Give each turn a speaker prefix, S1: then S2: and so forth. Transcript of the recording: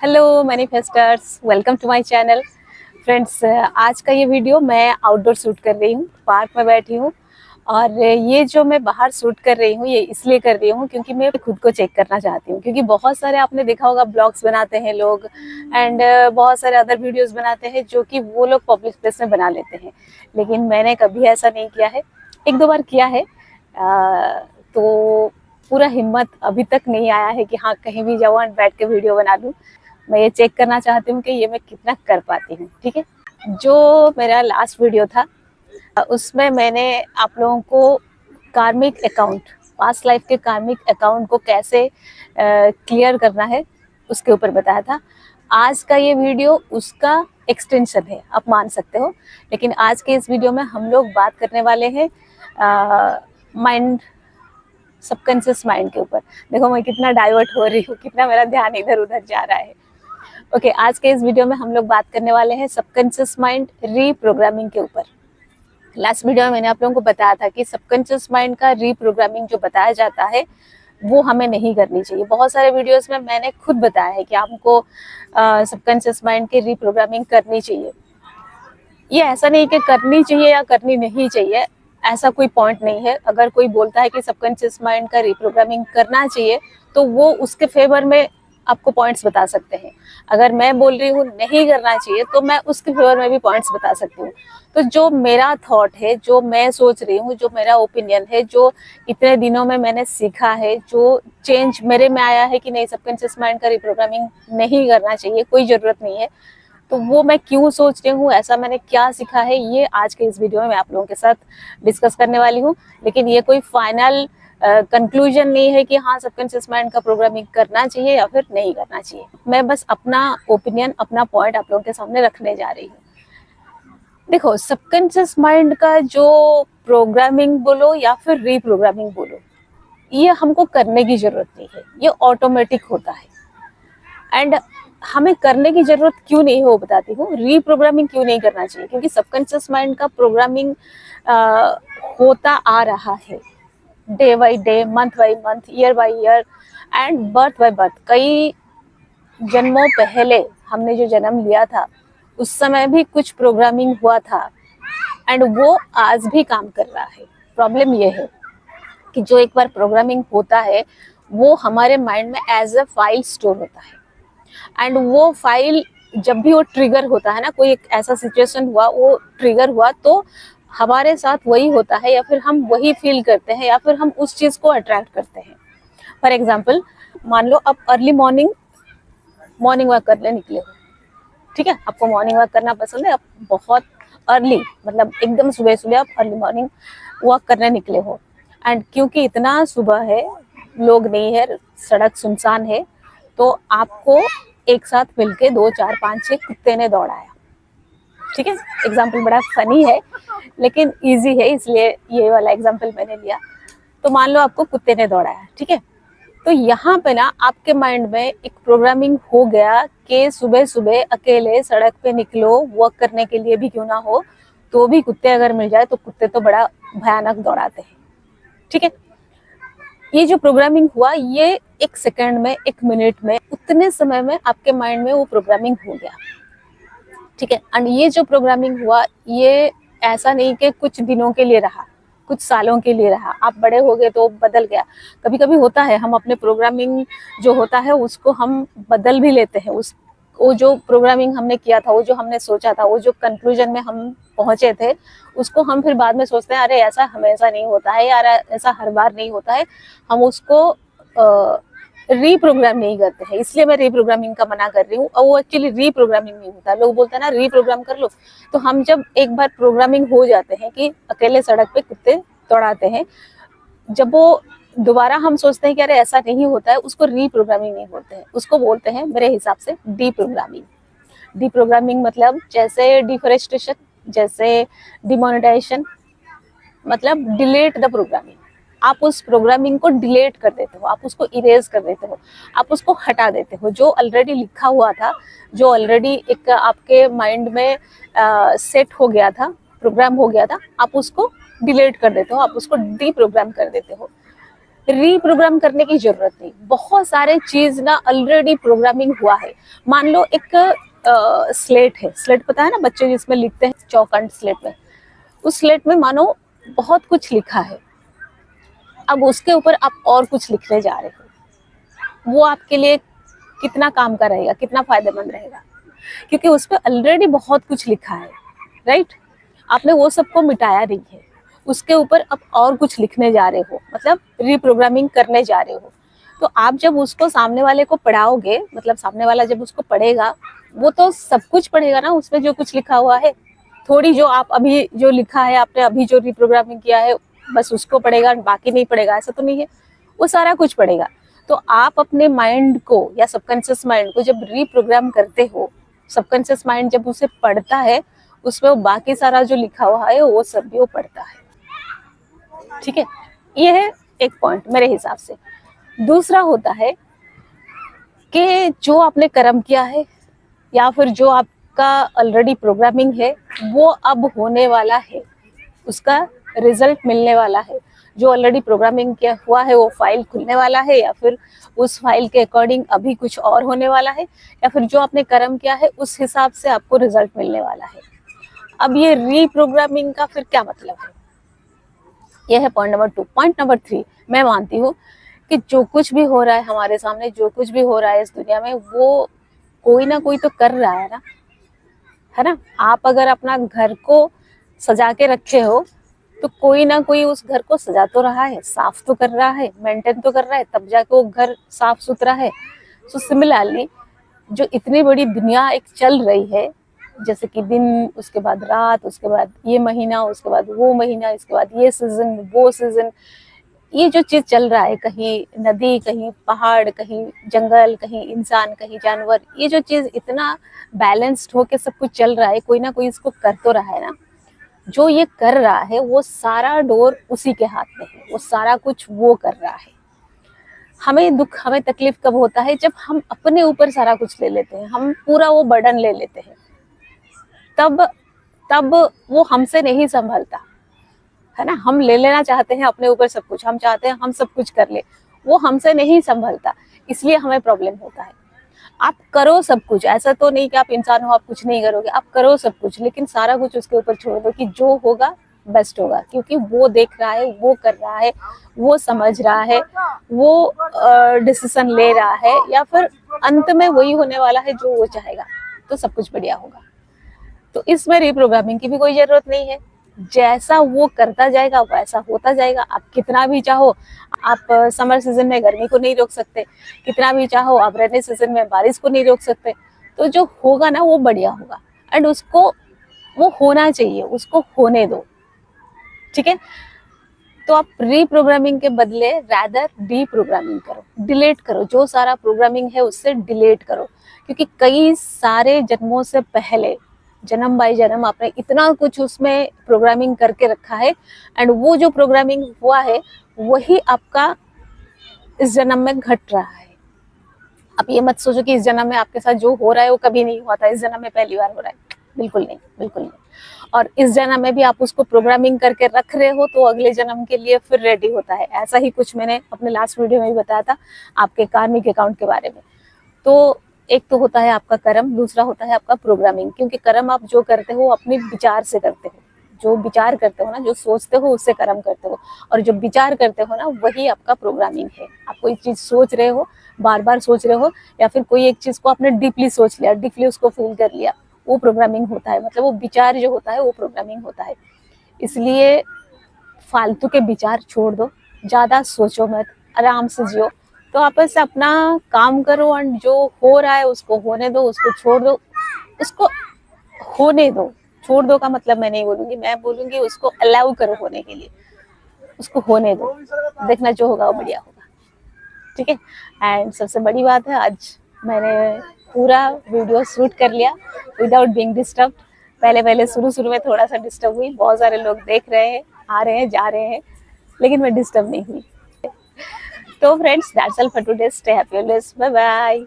S1: Hello manifesters, welcome to my channel. Friends, आज का ये वीडियो मैं आउटडोर शूट कर रही हूँ, पार्क में बैठी हूँ। और ये जो मैं बाहर शूट कर रही हूँ ये इसलिए कर रही हूँ क्योंकि मैं खुद को चेक करना चाहती हूँ। क्योंकि बहुत सारे आपने देखा होगा ब्लॉग्स बनाते हैं लोग एंड बहुत सारे अदर वीडियोस बनाते हैं जो कि वो लोग पब्लिक प्लेस में बना लेते हैं, लेकिन मैंने कभी ऐसा नहीं किया है। एक दो बार किया है तो पूरा हिम्मत अभी तक नहीं आया है कि हाँ कहीं भी जाऊँ एंड बैठ के वीडियो बना लूँ। मैं ये चेक करना चाहती हूँ कि ये मैं कितना कर पाती हूँ। ठीक है, जो मेरा लास्ट वीडियो था उसमें मैंने आप लोगों को कार्मिक अकाउंट, पास्ट लाइफ के कार्मिक अकाउंट को कैसे क्लियर करना है उसके ऊपर बताया था। आज का ये वीडियो उसका एक्सटेंशन है, आप मान सकते हो। लेकिन आज के इस वीडियो में हम लोग बात करने वाले हैं माइंड, सबकॉन्शियस माइंड के ऊपर। देखो मैं कितना डाइवर्ट हो रही हूँ, कितना मेरा ध्यान इधर उधर जा रहा है। ओके, आज के इस वीडियो में हम लोग बात करने वाले हैं सबकॉन्शियस माइंड रीप्रोग्रामिंग के ऊपर। लास्ट वीडियो में मैंने आप लोगों को बताया था कि सबकॉन्शियस माइंड का रीप्रोग्रामिंग जो बताया जाता है वो हमें नहीं करनी चाहिए। बहुत सारे वीडियोस में मैंने खुद बताया है कि आपको सबकॉन्शियस माइंड की रीप्रोग्रामिंग करनी चाहिए। ये ऐसा नहीं कि करनी चाहिए या करनी नहीं चाहिए, ऐसा कोई पॉइंट नहीं है। अगर कोई बोलता है कि सबकॉन्शियस माइंड का रीप्रोग्रामिंग करना चाहिए तो वो उसके फेवर में आपको पॉइंट्स बता सकते हैं। अगर मैं बोल रही हूँ नहीं करना चाहिए तो मैं उसके फेवर में भी पॉइंट्स बता सकती हूँ। तो जो मेरा थॉट है, जो मैं सोच रही हूँ, जो मेरा ओपिनियन है, जो इतने दिनों में मैंने सीखा है, जो चेंज मेरे में आया है कि नहीं सबकॉन्शियस माइंड का रीप्रोग्रामिंग नहीं करना चाहिए, कोई ज़रूरत नहीं है, तो वो मैं क्यों सोच रही हूँ, ऐसा मैंने क्या सीखा है, ये आज के इस वीडियो में मैं आप लोगों के साथ डिस्कस करने वाली हूँ। लेकिन ये कोई फाइनल कंक्लूजन नहीं है कि हाँ सबकॉन्शियस माइंड का प्रोग्रामिंग करना चाहिए या फिर नहीं करना चाहिए। मैं बस अपना ओपिनियन, अपना पॉइंट आप लोगों के सामने रखने जा रही हूँ। देखो, सबकॉन्शियस माइंड का जो प्रोग्रामिंग बोलो या फिर रीप्रोग्रामिंग बोलो, ये हमको करने की जरूरत नहीं है, ये ऑटोमेटिक होता है। एंड हमें करने की जरूरत क्यों नहीं है वो बताती हूँ। रीप्रोग्रामिंग क्यों नहीं करना चाहिए, क्योंकि सबकॉन्शियस माइंड का प्रोग्रामिंग होता आ रहा है day by day, month by month, year by year and birth by birth. कई जन्मों पहले हमने जो जन्म लिया था उस समय भी कुछ प्रोग्रामिंग हुआ था एंड वो आज भी काम कर रहा है। प्रॉब्लम ये है कि जो एक बार प्रोग्रामिंग होता है वो हमारे माइंड में एज अ फाइल स्टोर होता है एंड वो फाइल जब भी वो ट्रिगर होता है ना, कोई एक ऐसा सिचुएशन हुआ, वो ट्रिगर हुआ, तो हमारे साथ वही होता है या फिर हम वही फील करते हैं या फिर हम उस चीज़ को अट्रैक्ट करते हैं। फॉर एग्जाम्पल, मान लो आप अर्ली मॉर्निंग वॉक करने निकले हो। ठीक है, आपको मॉर्निंग वॉक करना पसंद है, आप बहुत अर्ली, मतलब एकदम सुबह सुबह आप अर्ली मॉर्निंग वॉक करने निकले हो एंड क्योंकि इतना सुबह है, लोग नहीं है, सड़क सुनसान है, तो आपको एक साथ मिलके 2 4 5 6 कुत्ते ने दौड़ाया। ठीक है, एग्जाम्पल बड़ा फनी है लेकिन इजी है, इसलिए ये वाला एग्जाम्पल मैंने लिया। तो मान लो आपको कुत्ते ने दौड़ाया, ठीक है, तो यहाँ पे ना आपके माइंड में एक प्रोग्रामिंग हो गया कि सुबह सुबह अकेले सड़क पे निकलो, वॉक करने के लिए भी क्यों ना हो, तो भी कुत्ते अगर मिल जाए तो कुत्ते तो बड़ा भयानक दौड़ाते हैं। ठीक है, ये जो प्रोग्रामिंग हुआ ये एक सेकंड में, एक मिनट में, उतने समय में आपके माइंड में वो प्रोग्रामिंग हो गया। ठीक है, एंड ये जो प्रोग्रामिंग हुआ ये ऐसा नहीं कि कुछ दिनों के लिए रहा, कुछ सालों के लिए रहा, आप बड़े हो गए तो बदल गया। कभी कभी होता है हम अपने प्रोग्रामिंग जो होता है उसको हम बदल भी लेते हैं। वो जो प्रोग्रामिंग हमने किया था, वो जो हमने सोचा था, वो जो कंक्लूजन में हम पहुंचे थे, उसको हम फिर बाद में सोचते हैं अरे ऐसा हमेशा नहीं होता है यार, ऐसा हर बार नहीं होता है। हम उसको रीप्रोग्राम नहीं करते हैं, इसलिए मैं रीप्रोग्रामिंग का मना कर रही हूँ। और वो एक्चुअली रीप्रोग्रामिंग नहीं होता, लोग बोलते हैं ना रीप्रोग्राम कर लो। तो हम जब एक बार प्रोग्रामिंग हो जाते हैं कि अकेले सड़क पे कुत्ते दौड़ाते हैं, जब वो दोबारा हम सोचते हैं कि अरे ऐसा नहीं होता है, उसको रीप्रोग्रामिंग नहीं बोलते हैं, उसको बोलते हैं मेरे हिसाब से डीप्रोग्रामिंग। डीप्रोग्रामिंग मतलब जैसे डिफॉरेस्टेशन, जैसे डिमोनेटाइजेशन, मतलब डिलीट द प्रोग्रामिंग। आप उस प्रोग्रामिंग को डिलीट कर देते हो, आप उसको इरेज कर देते हो, आप उसको हटा देते हो। जो ऑलरेडी लिखा हुआ था, जो ऑलरेडी एक आपके माइंड में सेट हो गया था, प्रोग्राम हो गया था, आप उसको डिलीट कर देते हो, आप उसको डीप्रोग्राम कर देते हो। रीप्रोग्राम करने की जरूरत नहीं। बहुत सारे चीज ना ऑलरेडी प्रोग्रामिंग हुआ है। मान लो एक स्लेट है, स्लेट पता है ना बच्चे जिसमें लिखते हैं चौखंड स्लेट में, उस स्लेट में मानो बहुत कुछ लिखा है, अब उसके ऊपर आप और कुछ लिखने जा रहे हो, वो आपके लिए कितना काम का रहेगा, कितना फायदेमंद रहेगा, क्योंकि उस पर ऑलरेडी बहुत कुछ लिखा है, राइट। आपने वो सबको मिटाया नहीं है, उसके ऊपर अब और कुछ लिखने जा रहे हो, मतलब रीप्रोग्रामिंग करने जा रहे हो। तो आप जब उसको सामने वाले को पढ़ाओगे, मतलब सामने वाला जब उसको पढ़ेगा, वो तो सब कुछ पढ़ेगा ना उसमें जो कुछ लिखा हुआ है। थोड़ी जो आप अभी जो लिखा है, आपने अभी जो रीप्रोग्रामिंग किया है बस उसको पढ़ेगा, बाकी नहीं पढ़ेगा, ऐसा तो नहीं है, वो सारा कुछ पढ़ेगा। तो आप अपने माइंड को या सबकॉन्शियस माइंड को जब रीप्रोग्राम करते हो, सबकॉन्शियस माइंड जब उसे पढ़ता है, उसमें वो बाकी सारा जो लिखा हुआ है वो सब भी वो पढ़ता है, ठीक है। ये है एक पॉइंट मेरे हिसाब से। दूसरा होता है कि जो आपने कर्म किया है या फिर जो आपका ऑलरेडी प्रोग्रामिंग है वो अब होने वाला है, उसका रिजल्ट मिलने वाला है। जो ऑलरेडी प्रोग्रामिंग किया हुआ है वो फाइल खुलने वाला है, या फिर उस फाइल के अकॉर्डिंग अभी कुछ और होने वाला है, या फिर जो आपने कर्म किया है उस हिसाब से आपको रिजल्ट मिलने वाला है। अब ये रीप्रोग्रामिंग का फिर क्या मतलब है, यह है पॉइंट नंबर 2। पॉइंट नंबर 3, मैं मानती हूँ कि जो कुछ भी हो रहा है हमारे सामने, जो कुछ भी हो रहा है इस दुनिया में, वो कोई ना कोई तो कर रहा है ना, है ना। आप अगर अपना घर को सजा के रखे हो तो कोई ना कोई उस घर को सजा तो रहा है, साफ तो कर रहा है, मेंटेन तो कर रहा है, तब जाके वो घर साफ सुथरा है। सो सिमिलरली जो इतनी बड़ी दुनिया एक चल रही है, जैसे कि दिन, उसके बाद रात, उसके बाद ये महीना, उसके बाद वो महीना, इसके बाद ये सीजन, वो सीजन, ये जो चीज चल रहा है, कहीं नदी, कहीं पहाड़, कहीं जंगल, कहीं इंसान, कहीं जानवर, ये जो चीज इतना बैलेंस्ड होके सब कुछ चल रहा है, कोई ना कोई इसको कर तो रहा है ना। जो ये कर रहा है वो सारा डोर उसी के हाथ में है, वो सारा कुछ वो कर रहा है। हमें दुख, हमें तकलीफ कब होता है, जब हम अपने ऊपर सारा कुछ ले लेते हैं, हम पूरा वो बर्डन ले लेते हैं, तब वो हमसे नहीं संभलता, है ना। हम ले लेना चाहते हैं अपने ऊपर सब कुछ, हम चाहते हैं हम सब कुछ कर ले, वो हमसे नहीं संभलता, इसलिए हमें प्रॉब्लम होता है। आप करो सब कुछ, ऐसा तो नहीं कि आप इंसान हो आप कुछ नहीं करोगे, आप करो सब कुछ, लेकिन सारा कुछ उसके ऊपर छोड़ दो कि जो होगा बेस्ट होगा, क्योंकि वो देख रहा है, वो कर रहा है, वो समझ रहा है, वो डिसीजन ले रहा है, या फिर अंत में वही होने वाला है जो वो चाहेगा, तो सब कुछ बढ़िया होगा। तो इसमें रीप्रोग्रामिंग की भी कोई जरूरत नहीं है, जैसा वो करता जाएगा वैसा होता जाएगा। आप कितना भी चाहो, आप समर सीजन में गर्मी को नहीं रोक सकते, कितना भी चाहो आप रेनी सीजन में बारिश को नहीं रोक सकते। तो जो होगा ना वो बढ़िया होगा, एंड उसको वो होना चाहिए, उसको होने दो, ठीक है। तो आप रीप्रोग्रामिंग के बदले रैदर डीप्रोग्रामिंग करो, डिलीट करो, जो सारा प्रोग्रामिंग है उससे डिलीट करो, क्योंकि कई सारे जन्मों से पहले, जन्म बाई जन्म आपने इतना कुछ उसमें प्रोग्रामिंग करके रखा है, एंड वो जो प्रोग्रामिंग हुआ है वही आपका इस जन्म में घट रहा है। आप ये मत सोचो कि इस जन्म में आपके साथ जो हो रहा है वो कभी नहीं हुआ था, इस जन्म में पहली बार हो रहा है, बिल्कुल नहीं, बिल्कुल नहीं। और इस जन्म में भी आप उसको प्रोग्रामिंग करके रख रहे हो तो अगले जन्म के लिए फिर रेडी होता है। ऐसा ही कुछ मैंने अपने लास्ट वीडियो में भी बताया था आपके कार्मिक अकाउंट के बारे में। तो एक तो होता है आपका कर्म, दूसरा होता है आपका प्रोग्रामिंग, क्योंकि कर्म आप जो करते हो अपने विचार से करते हो, जो विचार करते हो ना, जो सोचते हो उससे कर्म करते हो, और जो विचार करते हो ना वही आपका प्रोग्रामिंग है। आप कोई चीज सोच रहे हो, बार बार सोच रहे हो, या फिर कोई एक चीज को आपने डीपली सोच लिया, डीपली उसको फील कर लिया, वो प्रोग्रामिंग होता है, मतलब वो विचार जो होता है वो प्रोग्रामिंग होता है। इसलिए फालतू के विचार छोड़ दो, ज्यादा सोचो मत, आराम से जियो। तो आप ऐसे अपना काम करो, एंड जो हो रहा है उसको होने दो, उसको छोड़ दो, उसको होने दो। छोड़ दो का मतलब मैं नहीं बोलूंगी, मैं बोलूंगी उसको अलाउ करो होने के लिए, उसको होने दो, देखना जो होगा वो बढ़िया होगा, ठीक है। एंड सबसे बड़ी बात है, आज मैंने पूरा वीडियो शूट कर लिया विदाउट बीइंग डिस्टर्ब। पहले शुरू में थोड़ा सा डिस्टर्ब हुई, बहुत सारे लोग देख रहे हैं, आ रहे हैं, जा रहे हैं, लेकिन मैं डिस्टर्ब नहीं हुई। तो friends, that's all for today. Stay happy always, bye bye.